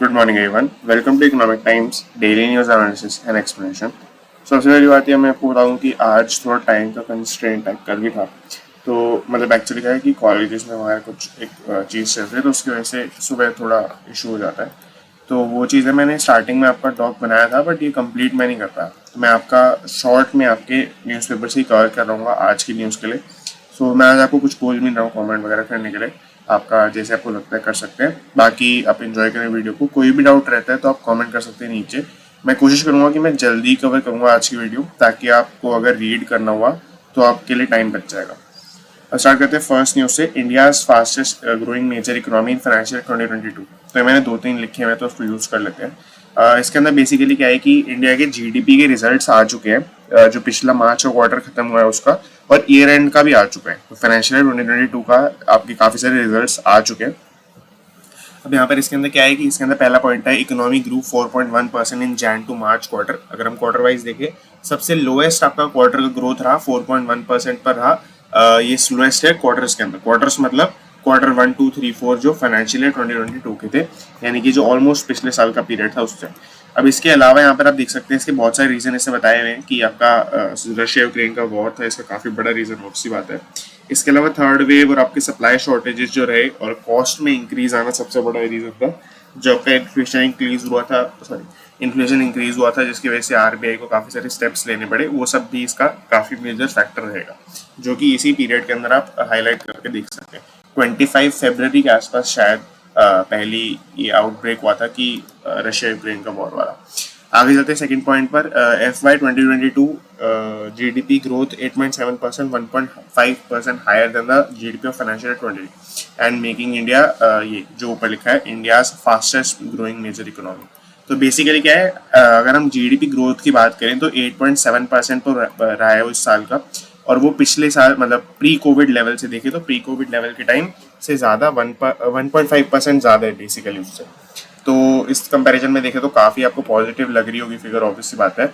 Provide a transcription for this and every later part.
Good morning everyone, welcome to Economic Times daily news analysis and explanation. सबसे पहली बात ये मैं आपको बताऊं कि आज थोड़ा टाइम का कंस्ट्रेंट है, कल भी था। तो मतलब एक्चुअली क्या है कि कॉलेजेस में हमारे कुछ एक चीज़ चल रही है, तो उसकी वजह से सुबह थोड़ा इशू हो जाता है। तो वो चीज़ें मैंने स्टार्टिंग में आपका टॉक बनाया था, बट ये कंप्लीट मैं नहीं कर पाया। तो मैं आपका शॉर्ट में आपके न्यूज़पेपर से ही कवर कर रहा हूँ आज की न्यूज़ के लिए। सो मैं आज आपको कुछ बोल भी रहा हूँ कमेंट वगैरह करने के लिए, आपका जैसे आपको लगता है कर सकते हैं। बाकी आप एंजॉय करें वीडियो को, कोई भी डाउट रहता है तो आप कमेंट कर सकते हैं नीचे। मैं कोशिश करूंगा कि मैं जल्दी कवर करूंगा आज की वीडियो, ताकि आपको अगर रीड करना हुआ तो आपके लिए टाइम बच जाएगा। स्टार्ट करते हैं फर्स्ट न्यूज से। India fastest growing major economy in financial 2022। तो ये मैंने दो तीन लिखे हुए हैं, तो उसको यूज कर लेते हैं। इसके अंदर बेसिकली क्या है कि इंडिया के जीडीपी के रिजल्ट्स आ चुके हैं, जो पिछला मार्च का क्वार्टर खत्म हुआ है उसका, और ईयर एंड का भी आ चुका है। तो फाइनेंशियल 2022 का आपके काफी सारे रिजल्ट्स आ चुके हैं। अब यहाँ पर इसके अंदर क्या है कि इसके अंदर पहला पॉइंट है, economy grew 4.1% in Jan to March quarter. अगर हम क्वार्टर वाइज देखें, सबसे लोएस्ट आपका क्वार्टर का ग्रोथ रहा 4.1% पर रहा। ये स्लोएस्ट है क्वार्टर्स के अंदर। क्वार्टर्स मतलब क्वार्टर 1, 2, 3, 4 जो फाइनेंशियल ईयर 2022 के थे, यानी कि जो ऑलमोस्ट पिछले साल का पीरियड था उससे। अब इसके अलावा यहाँ पर आप देख सकते हैं इसके बहुत सारे रीजन इससे बताए हुए हैं कि आपका रशिया यूक्रेन का वॉर था, इसका काफी बड़ा रीजन ऑब्वियस सी बात है। इसके अलावा थर्ड वेव और आपके सप्लाई शॉर्टेजेस जो रहे और कॉस्ट में इंक्रीज आना सबसे बड़ा रीजन था। जो आपका इन्फ्लेशन इंक्रीज हुआ था, जिसकी वजह से आरबीआई को काफी सारे स्टेप्स लेने पड़े, वो सब भी इसका काफी मेजर फैक्टर रहेगा, जो कि इसी पीरियड के अंदर आप हाईलाइट करके देख सकते हैं। 25 फरवरी के आसपास शायद पहली ये आउटब्रेक हुआ था कि रशिया यूक्रेन का वॉर वाला। आगे चलते हैं सेकंड पॉइंट पर। FY 2022 GDP growth 8.7%, 1.5% higher than the GDP of financial 20 and making India, ये जो ऊपर लिखा है, India's fastest growing major economy. तो बेसिकली क्या है, अगर हम जीडीपी ग्रोथ की बात करें तो 8.7% तो रहा है इस साल का, और वो पिछले साल मतलब प्री कोविड लेवल से देखें तो प्री कोविड लेवल के टाइम से ज़्यादा 1.5% ज़्यादा है बेसिकली उससे। तो इस कंपैरिजन में देखें तो काफ़ी आपको पॉजिटिव लग रही होगी फिगर, ऑब्वियस सी बात है।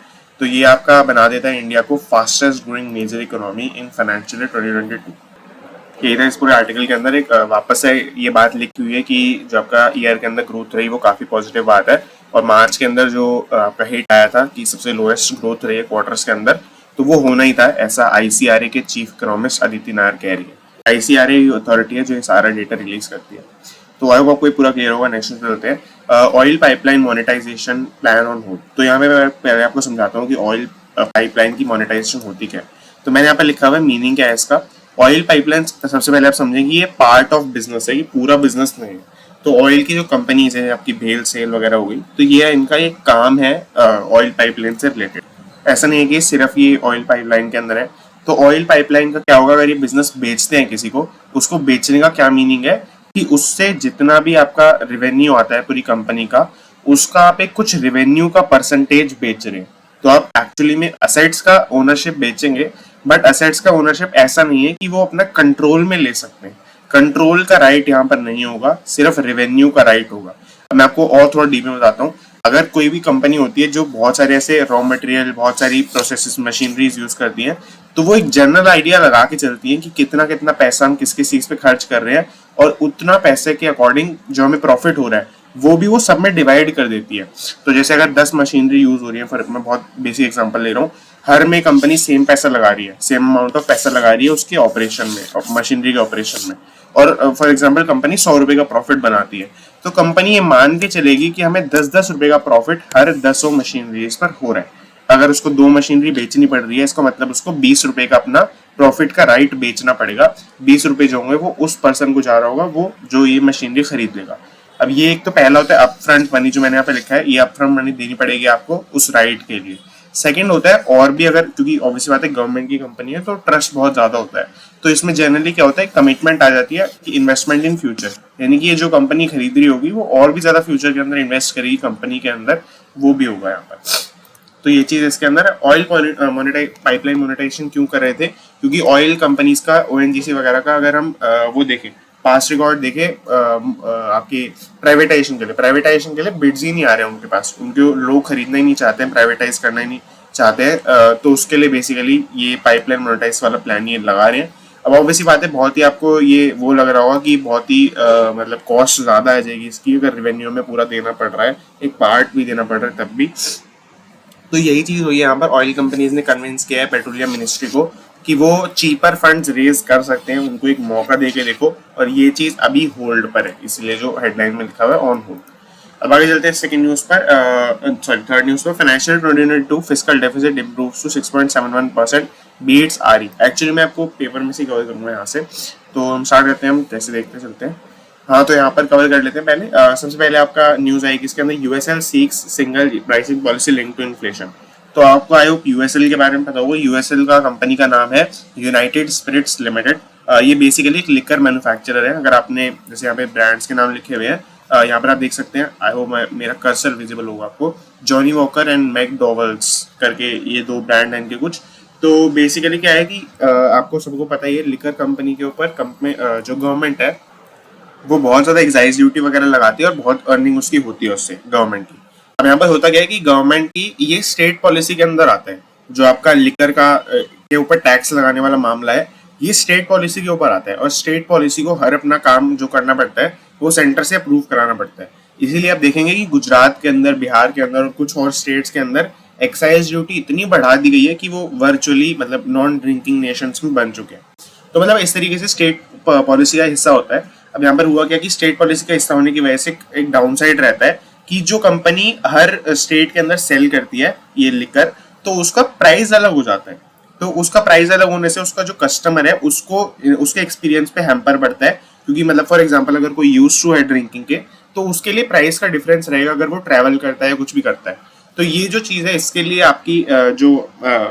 तो ये आपका बना देता है इंडिया को fastest growing major economy in financial 2022। ये था इस पूरे आर्टिकल के अंदर एक वापस से ये बात लिखी हुई है कि जो आपका ईयर के अंदर ग्रोथ रही वो काफ़ी पॉजिटिव बात है। और मार्च के अंदर जो आपका हिट आया था कि सबसे लोएस्ट ग्रोथ रही है क्वार्टर्स के अंदर, तो वो होना ही था, ऐसा आईसीआरए के चीफ इकोनॉमिस्ट अदिति नायर कह रही है। आईसीआरए अथॉरिटी है जो ये सारा डेटा रिलीज करती है। तो आई होप आपको पूरा क्लियर होगा। नेक्स्ट पे चलते हैं। Oil pipeline monetisation plan on hold. तो यहाँ पे मैं पहले आपको समझाता हूँ कि ऑयल पाइपलाइन की मोनेटाइजेशन होती क्या है। तो मैंने यहाँ पे लिखा हुआ है मीनिंग क्या है इसका। ऑयल पाइपलाइन सबसे पहले आप समझेंगे ये पार्ट ऑफ बिजनेस है, ये पूरा बिजनेस नहीं है। तो ऑयल की जो कंपनीज है, आपकी भेल सेल वगैरह हो गई, तो ये इनका एक काम है ऑयल पाइपलाइन से रिलेटेड। ऐसा नहीं है कि सिर्फ ये ऑयल पाइपलाइन के अंदर है। तो ऑयल पाइपलाइन का क्या होगा, अगर ये बिजनेस बेचते हैं किसी को, उसको बेचने का क्या मीनिंग है कि उससे जितना भी आपका रेवेन्यू आता है पूरी कंपनी का, उसका आप एक कुछ रेवेन्यू का परसेंटेज बेच रहे हैं। तो आप एक्चुअली में असेट्स का ओनरशिप बेचेंगे, बट असेट्स का ओनरशिप ऐसा नहीं है कि वो अपना कंट्रोल में ले सकते हैं। कंट्रोल का राइट यहाँ पर नहीं होगा, सिर्फ रेवेन्यू का राइट होगा। मैं आपको और थोड़ा डीप में बताता हूँ। अगर कोई भी कंपनी होती है जो बहुत सारे ऐसे रॉ मटेरियल, बहुत सारी प्रोसेसेस, मशीनरीज यूज करती है, तो वो एक जनरल आइडिया लगा के चलती है कि कितना कितना पैसा हम किस किस चीज पे खर्च कर रहे हैं, और उतना पैसे के अकॉर्डिंग जो हमें प्रॉफिट हो रहा है वो भी वो सब में डिवाइड कर देती है। तो जैसे अगर 10 मशीनरी यूज हो रही है, मैं बहुत बेसिक एग्जांपल ले रहा हूँ, हर में कंपनी सेम पैसा लगा रही है, सेम अमाउंट ऑफ पैसा लगा रही है उसके ऑपरेशन में, मशीनरी के ऑपरेशन में, और फॉर एग्जांपल कंपनी 100 रुपए का प्रॉफिट बनाती है, तो कंपनी ये मान के चलेगी कि हमें 10-10 रुपए का प्रॉफिट हर 10 मशीनरीज पर हो रहा है। अगर उसको 2 मशीनरी बेचनी पड़ रही है, इसका मतलब उसको 20 रुपए का अपना प्रॉफिट का राइट बेचना पड़ेगा। 20 रुपए जो होंगे वो उस पर्सन को जा रहा होगा, वो जो ये मशीनरी खरीद लेगा। अब ये एक तो पहला होता है अपफ्रंट मनी, जो मैंने यहाँ पे लिखा है, ये अपफ्रंट मनी देनी पड़ेगी आपको उस राइट के लिए। सेकंड होता है, और भी अगर, क्योंकि ऑब्वियसली बात है गवर्नमेंट की कंपनी है तो ट्रस्ट बहुत ज्यादा होता है, तो इसमें जनरली क्या होता है, कमिटमेंट आ जाती है कि इन्वेस्टमेंट इन फ्यूचर, यानी कि ये जो कंपनी खरीद रही होगी वो और भी ज्यादा फ्यूचर के अंदर इन्वेस्ट करेगी कंपनी के अंदर, वो भी होगा यहाँ पर। तो ये चीज इसके अंदर है। ऑयल पाइपलाइन मोनेटाइजेशन क्यों कर रहे थे, क्योंकि ऑयल कंपनीज का, ओएनजीसी वगैरह का, अगर हम वो देखें, पास्ट रिकॉर्ड देखे, आपके प्राइवेटाइजेशन के लिए बिड्स ही नहीं आ रहे हैं उनके पास, उनके लोग खरीदना ही नहीं चाहते हैं, प्राइवेटाइज करना ही नहीं चाहते हैं। तो उसके लिए बेसिकली ये पाइपलाइन मोनेटाइज वाला प्लान ये लगा रहे हैं। अब ऑब्वियसली बात है, बहुत ही आपको ये वो लग रहा होगा कि बहुत ही मतलब कॉस्ट ज्यादा आ जाएगी इसकी, अगर रेवेन्यू में पूरा देना पड़ रहा है, एक पार्ट भी देना पड़ रहा है तब भी। तो यही चीज हुई है यहाँ पर, ऑयल कंपनीज ने कन्विंस किया है पेट्रोलियम मिनिस्ट्री को कि वो चीपर फंड्स रेज कर सकते हैं, उनको एक मौका दे के देखो, और ये चीज अभी होल्ड पर है, इसलिए जो हेडलाइन में लिखा हुआ है ऑन होल्ड। अब आगे चलते हैं सेकंड न्यूज पर, सॉरी थर्ड न्यूज पर। Financial 2022 fiscal deficit improves to 6.71%, beats RE. Actually मैं आपको पेपर में से कवर करूंगा यहाँ से, तो हम स्टार्ट करते हैं, हम कैसे देखते चलते हैं। हाँ, तो यहाँ पर कवर कर लेते हैं पहले। सबसे पहले आपका न्यूज आएगी इसके अंदर, USL seeks single pricing policy link to inflation. तो आपको आई होप यूएसएल के बारे में पता होगा। यूएसएल का कंपनी का नाम है यूनाइटेड स्पिरिट्स लिमिटेड। ये बेसिकली एक लिकर मैन्युफैक्चरर है। अगर आपने जैसे यहाँ पे ब्रांड्स के नाम लिखे हुए हैं, यहाँ पर आप देख सकते हैं, आई होप मेरा कर्सर विजिबल होगा आपको, जॉनी वॉकर एंड मैकडॉवेल्स करके ये दो ब्रांड हैं इनके कुछ। तो बेसिकली क्या है कि आपको सबको पता ही है, लिकर कंपनी के ऊपर जो गवर्नमेंट है वो बहुत ज्यादा एक्साइज ड्यूटी वगैरह लगाती है और बहुत अर्निंग उसकी होती है उससे, गवर्नमेंट की। अब यहाँ पर होता क्या है कि गवर्नमेंट की ये स्टेट पॉलिसी के अंदर आता है, जो आपका लिकर का के ऊपर टैक्स लगाने वाला मामला है, ये स्टेट पॉलिसी के ऊपर आता है, और स्टेट पॉलिसी को हर अपना काम जो करना पड़ता है वो सेंटर से अप्रूव कराना पड़ता है। इसीलिए आप देखेंगे कि गुजरात के अंदर, बिहार के अंदर और कुछ और स्टेट्स के अंदर एक्साइज ड्यूटी इतनी बढ़ा दी गई है कि वो वर्चुअली मतलब नॉन ड्रिंकिंग नेशंस में बन चुके हैं। तो मतलब इस तरीके से स्टेट पॉलिसी का हिस्सा होता है। अब यहाँ पर हुआ क्या कि स्टेट पॉलिसी का हिस्सा होने की वजह से एक डाउन साइड रहता है कि जो कंपनी हर स्टेट के अंदर सेल करती है ये लिकर, तो उसका प्राइस अलग हो जाता है। तो उसका प्राइस अलग होने से उसका जो कस्टमर है उसको उसके एक्सपीरियंस पे हैम्पर पड़ता है, क्योंकि मतलब फॉर एग्जांपल अगर कोई यूज्ड टू है ड्रिंकिंग के, तो उसके लिए प्राइस का डिफरेंस रहेगा अगर वो ट्रैवल करता है, कुछ भी करता है। तो ये जो चीज़ है, इसके लिए आपकी जो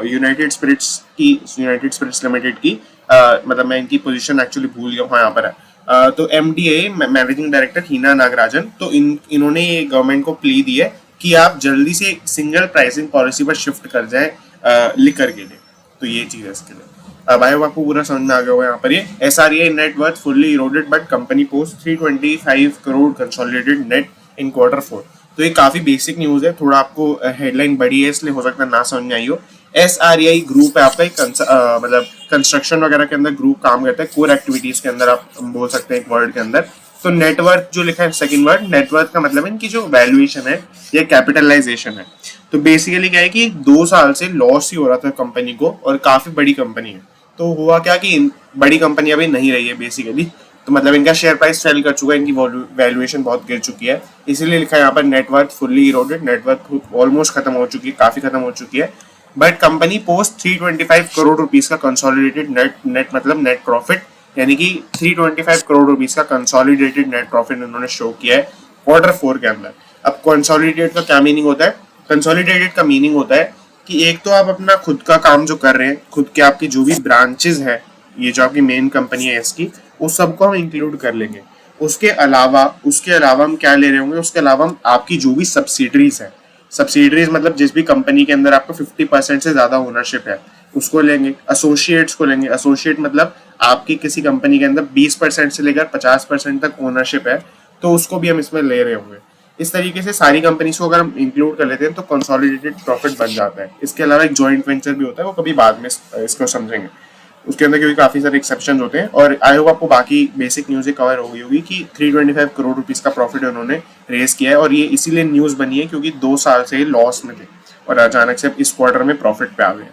यूनाइटेड स्पिरिट्स लिमिटेड की मतलब मैं इनकी पोजीशन एक्चुअली भूल गया हूँ यहाँ पर है, तो एमडीए मैनेजिंग डायरेक्टर हीना नागराजन, तो इन्होंने ये गवर्नमेंट को प्ली दी है कि आप जल्दी से सिंगल प्राइसिंग पॉलिसी पर शिफ्ट कर जाए लिकर के लिए। तो ये चीज़ है इसके लिए। अब आई होप आपको पूरा समझ में आ गया होगा यहाँ पर। ये SRA net worth fully eroded but company post 325 crore consolidated net in Q4। तो ये काफी बेसिक न्यूज है, थोड़ा आपको हेडलाइन बड़ी है इसलिए हो सकता है ना समझ में आई हो। एसआरई ग्रुप है आपका एक मतलब कंस्ट्रक्शन वगैरह के अंदर ग्रुप काम करता है, कोर एक्टिविटीज के अंदर आप बोल सकते हैं एक वर्ड के अंदर। तो नेटवर्थ जो लिखा है सेकंड वर्ड, नेटवर्थ का मतलब है इनकी जो वैल्यूएशन है या कैपिटलाइजेशन है। तो बेसिकली क्या है कि 2 साल से लॉस ही हो रहा था कंपनी को, और काफी बड़ी कंपनी है। तो हुआ क्या कि बड़ी कंपनी अभी नहीं रही है बेसिकली, तो मतलब इनका शेयर प्राइस फेल कर चुका है, इनकी वैल्यूएशन बहुत गिर चुकी है, इसीलिए लिखा है यहाँ पर net worth fully eroded. Net worth almost खत्म हो चुकी है, काफी खत्म हो चुकी है, but company post 325 crore rupees का कंसोलिडेटेड नेट मतलब नेट प्रॉफिट, यानी कि 325 करोड़ रुपीस का कंसोलिडेटेड नेट प्रॉफिट उन्होंने शो किया है Q4 के अंदर। अब कंसोलिडेटेड का क्या मीनिंग होता है? कंसोलिडेटेड का मीनिंग होता है कि एक तो आप अपना खुद का काम जो कर रहे हैं, खुद के आपकी जो भी ब्रांचेस है, ये जो आपकी मेन कंपनी है इसकी, उस सबको हम इंक्लूड कर लेंगे। उसके अलावा हम क्या ले रहे होंगे? उसके अलावा हम आपकी जो भी सब्सिडरीज है, सब्सिडरीज मतलब जिस भी कंपनी के अंदर आपको 50% से ज्यादा ओनरशिप है उसको लेंगे। एसोसिएट्स को लेंगे। एसोसिएट मतलब आपकी किसी कंपनी के अंदर 20% से लेकर 50% तक ओनरशिप है, तो उसको भी हम इसमें ले रहे होंगे। इस तरीके से सारी कंपनीज को अगर हम इंक्लूड कर लेते हैं तो कंसोलिडेटेड प्रॉफिट बन जाता है। इसके अलावा एक जॉइंट वेंचर भी होता है, वो कभी बाद में इसको समझेंगे, उसके अंदर क्योंकि काफी सारे एक्सेप्शन होते हैं। और आई होप आपको बाकी बेसिक न्यूज़ कवर हो गई होगी कि 325 करोड़ रुपीस का प्रॉफिट उन्होंने रेस किया है, और ये इसीलिए न्यूज बनी है क्योंकि 2 साल से लॉस में थे और अचानक से इस क्वार्टर में प्रॉफिट पे आ गए।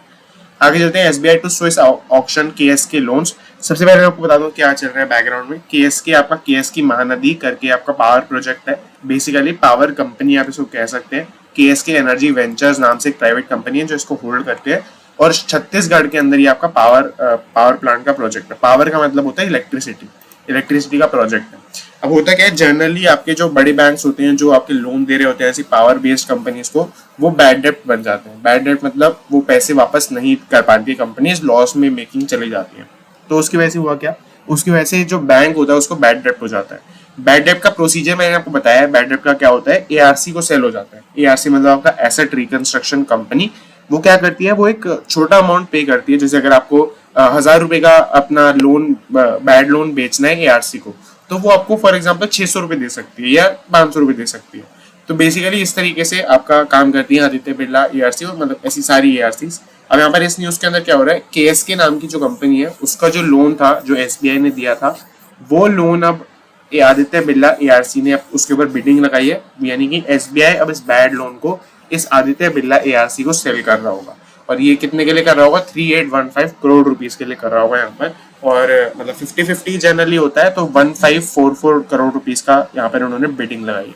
आगे चलते हैं, SBI to Swiss auction KSK loans. सबसे पहले आपको बता दूं क्या चल रहा है बैकग्राउंड में। केएसके आपका केएसके महानदी करके आपका पावर प्रोजेक्ट है, बेसिकली पावर कंपनी आप इसको कह सकते हैं। केएसके एनर्जी वेंचर्स नाम से एक प्राइवेट कंपनी है जो इसको होल्ड करते हैं, और छत्तीसगढ़ के अंदर ये आपका पावर प्लांट का प्रोजेक्ट है। पावर का मतलब होता है इलेक्ट्रिसिटी का प्रोजेक्ट है। अब होता क्या है, जनरली आपके जो बड़े बैंक्स होते हैं जो आपके लोन दे रहे होते हैं ऐसी पावर बेस्ड कंपनीज को, वो बैड डेप्ट बन जाते हैं। बैड डेप्ट मतलब वो पैसे वापस नहीं कर पाती कंपनीज, लॉस में मेकिंग चली जाती है। तो उसकी वजह से हुआ क्या, उसकी वजह से जो बैंक होता है उसको बैड डेप्ट हो जाता है। बैड डेप्ट का प्रोसीजर मैंने आपको बताया है। बैड डेप्ट का क्या होता है, एआरसी को सेल हो जाता है। एआरसी मतलब आपका एसेट रिकंस्ट्रक्शन कंपनी। वो क्या करती है, वो एक छोटा अमाउंट पे करती है। जैसे अगर आपको 1000 रुपए का अपना लोन, बैड लोन बेचना है एआरसी को, तो वो आपको फॉर एग्जांपल 600 रुपए दे सकती है या 500 रुपए दे सकती है। तो बेसिकली इस तरीके से आपका काम करती है आदित्य बिरला एआरसी, मतलब ऐसी सारी एआरसी। अब यहाँ पर इस न्यूज के अंदर क्या हो रहा है, केएसके नाम की जो कंपनी है उसका जो लोन था जो एसबीआई ने दिया था, वो लोन अब आदित्य बिरला एआरसी ने अब उसके ऊपर बिडिंग लगाई है, यानी कि एसबीआई अब इस बैड लोन को इस आदित्य बिरला एआरसी को सेल कर रहा होगा। और ये कितने के लिए कर रहा होगा, 3815 करोड़ रुपीस के लिए कर रहा होगा यहाँ पर। और मतलब 50-50 जनरली होता है, तो 1544 करोड़ रुपीस का यहाँ पर उन्होंने बिडिंग लगाई है।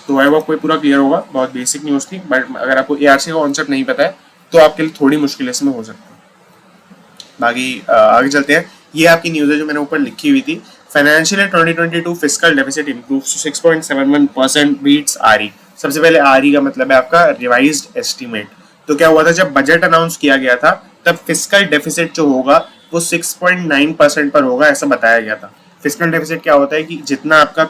तो आई होप कोई पूरा क्लियर होगा, बहुत बेसिक न्यूज थी, बट अगर आपको एआरसी का कॉन्सेप्ट नहीं पता है तो आपके लिए थोड़ी मुश्किल इसमें हो सकती है। बाकी आगे चलते हैं। ये आपकी न्यूज है जो मैंने ऊपर लिखी हुई थी, financial year 2022 fiscal deficit improves to 6.71% beats RE. सबसे पहले आरई का मतलब है आपका रिवाइज्ड एस्टीमेट। तो क्या हुआ था, जब बजट अनाउंस किया गया था तब फिस्कल डेफिसिट जो होगा वो 6.9% पर होगा, ऐसा बताया गया था। फिस्कल डेफिसिट क्या होता है कि जितना आपका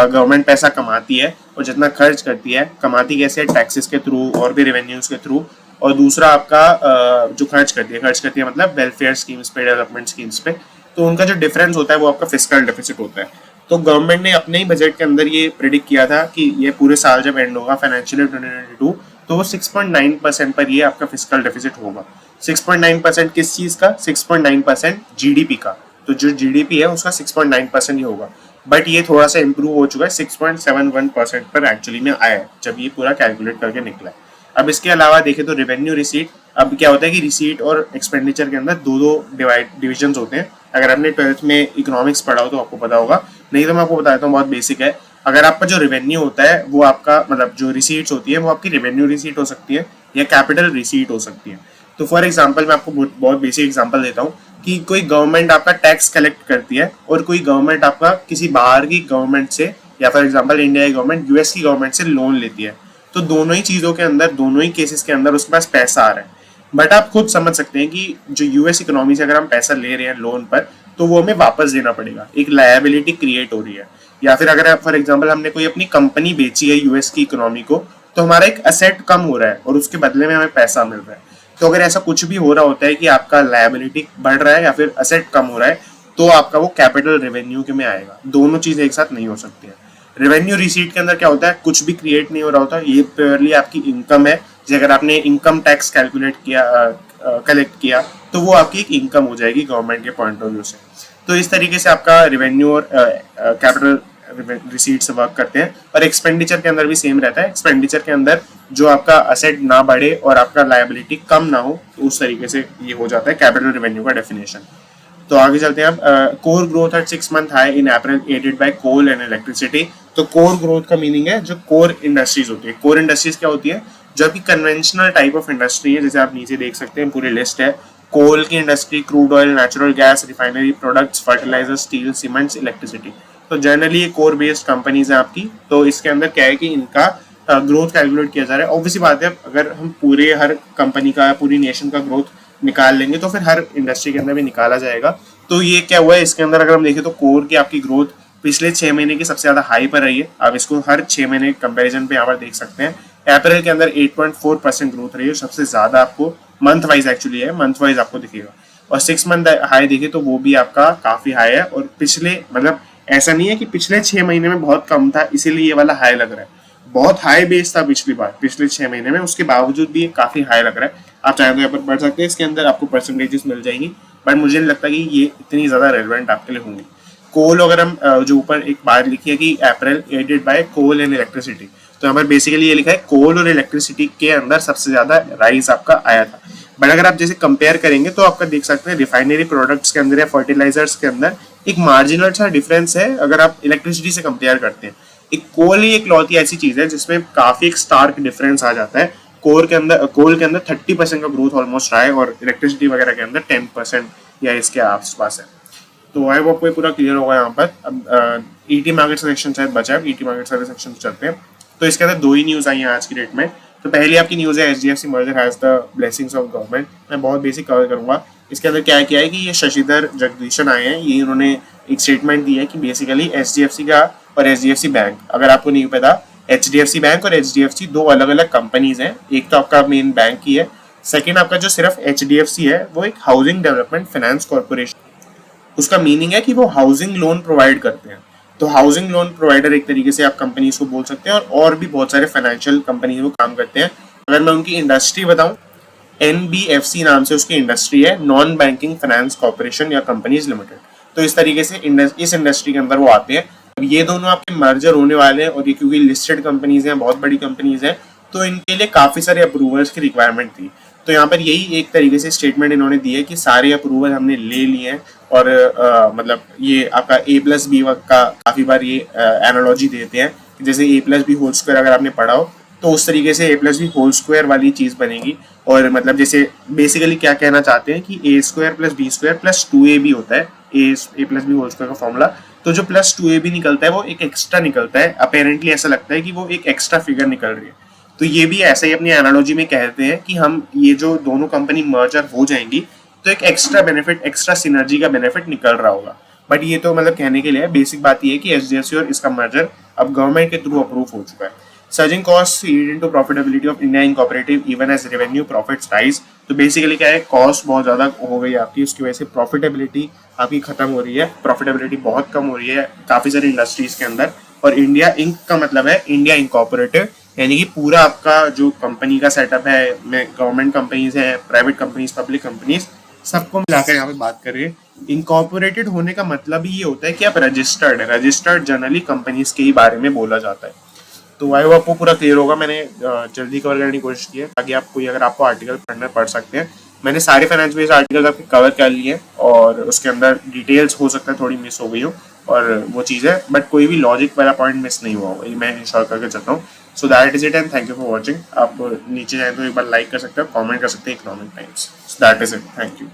गवर्नमेंट पैसा कमाती है और जितना खर्च करती है, कमाती कैसे, टैक्सेस के थ्रू और भी रेवेन्यूज के थ्रू, और दूसरा आपका जो खर्च करती है मतलब वेलफेयर स्कीम्स पे, डेवलपमेंट स्कीम्स पे, तो उनका जो डिफरेंस होता है वो आपका फिस्कल डेफिसिट होता है। तो गवर्नमेंट ने अपने ही बजट के अंदर ये प्रिडिक्ट किया था कि ये पूरे साल जब एंड होगा फाइनेंशियल ईयर 2022, तो वो 6.9% पर ये आपका फिस्कल डेफिसिट होगा। 6.9% किस चीज का, 6.9% जीडीपी का। तो जो जीडीपी है उसका 6.9% ही होगा, बट ये थोड़ा सा इंप्रूव हो चुका है, 6.71% पर एक्चुअली में आया है जब ये पूरा कैलकुलेट करके निकला है। अब इसके अलावा देखें तो रेवेन्यू रिसीट, अब क्या होता है कि रिसीट और एक्सपेंडिचर के अंदर दो डिविजन होते हैं। अगर आपने 12th में इकोनॉमिक्स पढ़ा हो तो आपको पता होगा, नहीं तो मैं आपको बताता हूँ, बहुत बेसिक है। अगर आपका जो रेवेन्यू होता है वो आपका मतलब जो रिसीट्स होती है वो आपकी रेवेन्यू रिसीट हो सकती है या कैपिटल रिसीट हो सकती है। तो फॉर एग्जाम्पल मैं आपको बहुत बेसिक एग्जाम्पल देता हूँ कि कोई गवर्नमेंट आपका टैक्स कलेक्ट करती है और कोई गवर्नमेंट आपका किसी बाहर की गवर्नमेंट से, या फॉर एग्जाम्पल इंडिया की गवर्नमेंट यूएस की गवर्नमेंट से लोन लेती है, तो दोनों ही चीजों के अंदर, दोनों ही केसेस के अंदर उसके पास पैसा आ रहा है। बट आप खुद समझ सकते हैं कि जो यूएस इकोनॉमी से अगर हम पैसा ले रहे हैं लोन पर, तो वो हमें वापस देना पड़ेगा, एक लायबिलिटी क्रिएट हो रही है। या फिर अगर फॉर एग्जाम्पल हमने कोई अपनी कंपनी बेची है यूएस की इकोनॉमी को, तो हमारा एक असेट कम हो रहा है और उसके बदले में हमें पैसा मिल रहा है। तो अगर ऐसा कुछ भी हो रहा होता है कि आपका लायबिलिटी बढ़ रहा है या फिर असेट कम हो रहा है, तो आपका वो कैपिटल रेवेन्यू के में आएगा। दोनों चीजें एक साथ नहीं हो सकती है। रेवेन्यू रिसीट के अंदर क्या होता है, कुछ भी क्रिएट नहीं हो रहा होता, ये प्योरली आपकी इनकम है। जैसे अगर आपने इनकम टैक्स कैलकुलेट किया, कलेक्ट किया, तो वो आपकी एक इनकम हो जाएगी गवर्नमेंट के पॉइंट ऑफ व्यू से। तो इस तरीके से आपका रेवेन्यू और कैपिटल रिसीट्स वर्क करते हैं। और एक्सपेंडिचर के अंदर भी सेम रहता है। एक्सपेंडिचर के अंदर जो आपका असेट ना बढ़े और आपका लायबिलिटी कम ना हो, तो उस तरीके से ये हो जाता है कैपिटल रेवेन्यू का डेफिनेशन। तो आगे चलते हैं अब। Core growth at 6 month high in April added by coal and electricity. तो कोर ग्रोथ का मीनिंग है जो कोर इंडस्ट्रीज होती है। कोर इंडस्ट्रीज क्या होती है, जो आपकी कन्वेंशनल टाइप ऑफ इंडस्ट्री है, जैसे आप नीचे देख सकते हैं पूरी लिस्ट है। कोल की industry, crude oil, natural gas, refinery products, fertiliser, steel, cements, electricity. तो जनरली ये कोर बेस्ड कंपनीज हैं आपकी। तो इसके अंदर क्या है कि इनका ग्रोथ कैलकुलेट किया जा रहा है। ऑब्वियसली बात है, अगर हम पूरे हर कंपनी का, पूरी नेशन का ग्रोथ निकाल लेंगे तो फिर हर इंडस्ट्री के अंदर भी निकाला जाएगा। तो ये क्या हुआ है इसके अंदर, अगर हम देखें तो कोर की आपकी ग्रोथ पिछले 6 महीने की सबसे ज्यादा हाई पर रही है। आप इसको हर 6 महीने कंपैरिजन पे यहाँ पर देख सकते हैं। अप्रैल के अंदर 8.4% ग्रोथ रही है, सबसे ज्यादा आपको मंथ वाइज एक्चुअली है, मंथ वाइज आपको दिखेगा। और 6 मंथ हाई देखे तो वो भी आपका काफी हाई है। और पिछले मतलब ऐसा नहीं है कि पिछले 6 महीने में बहुत कम था इसीलिए ये वाला हाई लग रहा है, बहुत हाई बेस था पिछली बार, पिछले 6 महीने में, उसके बावजूद भी काफी हाई लग रहा है। आप चाहे तो यहाँ पर पढ़ सकते हैं, इसके अंदर आपको परसेंटेजेस मिल जाएंगी, बट मुझे नहीं लगता कि ये इतनी ज्यादा रेलेवेंट आपके लिए होंगी। कोल, अगर हम जो ऊपर एक बात लिखी है कि April added by coal and electricity, तो यहाँ पर बेसिकली ये लिखा है कोल और इलेक्ट्रिसिटी के अंदर सबसे ज्यादा राइज आपका आया था। बट अगर आप जैसे कंपेयर करेंगे तो आपका देख सकते हैं रिफाइनरी प्रोडक्ट्स के अंदर या फर्टिलाइजर्स के अंदर एक मार्जिनल सा डिफरेंस है अगर आप इलेक्ट्रिसिटी से कंपेयर करते हैं। एक कोल ही एक लौती ऐसी चीज है जिसमें काफी एक स्टार्क डिफरेंस आ जाता है। कोल के अंदर 30% का ग्रोथ ऑलमोस्ट रहा है और इलेक्ट्रिसिटी वगैरह के अंदर 10% या इसके आसपास है। तो आई वो पूरा क्लियर होगा यहाँ पर। अब ईटी मार्केट सेक्शन शायद बचा है, ईटी मार्केट सारे सेक्शन चलते हैं। तो इसके अंदर 2 ही न्यूज आई है आज की डेट में। तो पहली आपकी न्यूज है HDFC merger has the blessings of government. मैं बहुत बेसिक कवर करूंगा। इसके अंदर क्या किया है कि ये शशिधर जगदीशन आए हैं, ये उन्होंने एक स्टेटमेंट दी है कि बेसिकली एचडीएफसी का और एचडीएफसी बैंक, अगर आपको नहीं पता, एचडीएफसी बैंक और एचडीएफसी 2 अलग अलग कंपनीज हैं। एक तो आपका मेन बैंक ही है, सेकेंड आपका जो सिर्फ एचडीएफसी है वो एक हाउसिंग डेवलपमेंट फाइनेंस कॉर्पोरेशन। उसका मीनिंग है कि वो हाउसिंग लोन प्रोवाइड करते हैं। तो हाउसिंग लोन प्रोवाइडर एक तरीके से आप कंपनीज को बोल सकते हैं, और भी बहुत सारे फाइनेंशियल कंपनीज वो काम करते हैं। अगर मैं उनकी इंडस्ट्री बताऊं NBFC नाम से उसकी इंडस्ट्री है, नॉन बैंकिंग फाइनेंस कॉर्पोरेशन या कंपनीज लिमिटेड। तो इस तरीके से इस इंडस्ट्री के अंदर वो आते हैं। अब ये दोनों आपके मर्जर होने वाले हैं और ये क्योंकि लिस्टेड कंपनीज हैं, बहुत बड़ी कंपनीज हैं, तो इनके लिए काफी सारे अप्रूवल्स की रिक्वायरमेंट थी। तो यहाँ पर यही एक तरीके से स्टेटमेंट इन्होंने दी है कि सारे अप्रूवल हमने ले लिए हैं और मतलब ये आपका A+B का काफी बार ये एनालॉजी देते हैं कि जैसे A+B होल स्क्वायर अगर आपने पढ़ा हो तो उस तरीके से A+B होल स्क्वायर वाली चीज बनेगी। और मतलब जैसे बेसिकली क्या कहना चाहते हैं कि A² + B² + 2AB होता है A+B होल स्क्वायर का फॉर्मूला। तो जो +2AB निकलता है वो एक एक्स्ट्रा निकलता है, अपेरेंटली ऐसा लगता है कि वो एक एक्स्ट्रा फिगर निकल रही है। तो ये भी ऐसा ही अपनी एनालॉजी में कहते हैं कि हम ये जो दोनों कंपनी मर्जर हो जाएंगी तो एक एक्स्ट्रा बेनिफिट, एक्स्ट्रा सिनर्जी का बेनिफिट निकल रहा होगा। बट ये तो मतलब कहने के लिए बेसिक बात ये है कि SDFC और इसका मर्जर अब गवर्नमेंट के थ्रू अप्रूव हो चुका है। Surging cost lead into profitability of India incorporative even as revenue profits rise. तो बेसिकली क्या है, कॉस्ट बहुत ज्यादा हो गई आपकी, उसकी वजह से प्रॉफिटेबिलिटी आपकी खत्म हो रही है, प्रॉफिटेबिलिटी बहुत कम हो रही है काफी सारी इंडस्ट्रीज के अंदर। और इंडिया इंक का मतलब है इंडिया इनकॉर्पोरेटिव, यानी कि पूरा आपका जो कंपनी का सेटअप है, गवर्नमेंट कंपनीज है, प्राइवेट कंपनीज, पब्लिक कंपनीज, सबको मिलाकर यहाँ पे बात कर रही है। इनकॉर्पोरेटेड होने का मतलब ही ये होता है कि आप रजिस्टर्ड है। रजिस्टर्ड जनरली कंपनीज के ही बारे में बोला जाता है। तो आई होप आपको पूरा क्लियर होगा। मैंने जल्दी कवर करने की कोशिश की है ताकि आप कोई अगर आपको आर्टिकल पढ़ना पढ़ सकते हैं। मैंने सारे फाइनेंस बेस्ड आर्टिकल आपके कवर कर लिए और उसके अंदर डिटेल्स हो सकता है थोड़ी मिस हो गई हो और वो चीज़ है, बट कोई भी लॉजिक वाला पॉइंट मिस नहीं हुआ होगा, ये मैं इंश्योर करके चलता हूँ। So that is it and thank you for watching. आप नीचे जाए तो एक बार लाइक कर सकते हो, कॉमेंट कर सकते हैं economic times. So that is it, thank you.